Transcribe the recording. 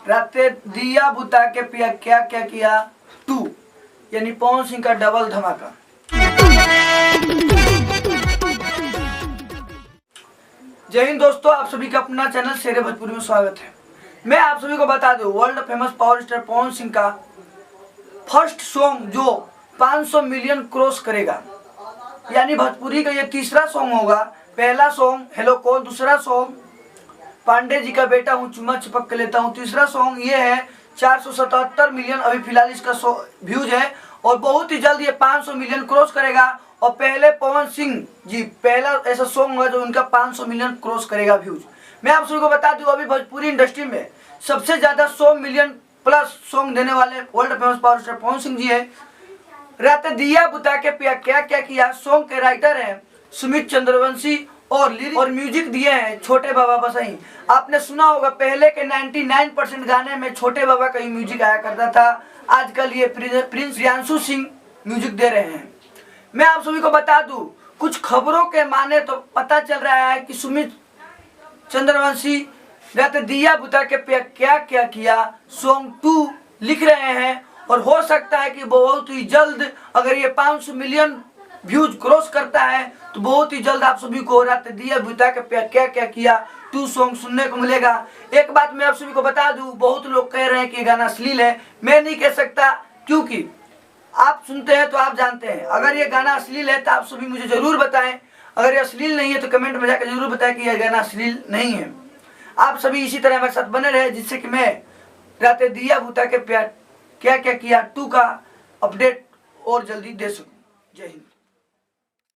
राते दिया बुता के पिया क्या क्या किया 2 यानी पवन सिंह का डबल धमाका। जय हिंद दोस्तों, आप सभी का अपना चैनल शेरे भोजपुरी में स्वागत है। मैं आप सभी को बता दूं, world famous power star Pawan Singh का फर्स्ट सॉन्ग जो 500 मिलियन क्रॉस करेगा, यानी भोजपुरी का ये तीसरा सॉन्ग होगा। पहला सॉन्ग हेलो कौन, दूसरा सॉन्ग पांडे जी का बेटा हूँ चुम्मा चिपक के लेता हूँ, तीसरा सॉन्ग ये है 477 मिलियन अभी फिलहाल इसका व्यूज है और बहुत ही जल्द ये 500 मिलियन क्रॉस करेगा। और पहले पवन सिंह जी पहला ऐसा सॉन्ग होगा जो उनका 500 मिलियन क्रॉस करेगा व्यूज। मैं आप सभी को बता दूं, अभी भोजपुरी इंडस्ट्री में सबसे ज्यादा 100 मिलियन प्लस सॉन्ग देने वाले world famous power star Pawan Singh ji है। रात दिया बुता के पिया क्या क्या किया सॉन्ग के राइटर हैं सुमित चंद्रवंशी और म्यूजिक दिए हैं छोटे बाबा बसई। आपने सुना होगा पहले के 99% गाने में छोटे बाबा का ही म्यूजिक आया करता था, आजकल ये प्रिंस प्रियांशु सिंह म्यूजिक दे रहे हैं। मैं आप सभी को बता दूं, कुछ खबरों के माने तो पता चल रहा है कि सुमित चंद्रवंशी रात दिया बुता के पिया क्या क्या किया सॉन्ग 2 लिख रहे हैं और हो सकता है कि बहुत ही जल्द अगर ये 500 मिलियन व्यूज क्रॉस करता है तो बहुत ही जल्द आप सभी को रात दिया बुता के पिया क्या क्या किया 2 सॉन्ग सुनने को मिलेगा। एक बात मैं आप सभी को बता दूं, बहुत लोग कह रहे हैं कि गाना अश्लील है। मैं नहीं कह सकता, क्योंकि आप सुनते हैं तो आप जानते हैं। अगर ये गाना अश्लील है तो आप सभी मुझे जरूर बताएं, अगर ये अश्लील नहीं है तो कमेंट में जाकर जरूर बताएं कि यह गाना अश्लील नहीं है। आप सभी इसी तरह हमारे साथ बने रहे, जिससे कि मैं रात दिया बुता के प्यार क्या क्या किया 2 का अपडेट और जल्दी दे सकूं। जय हिंद।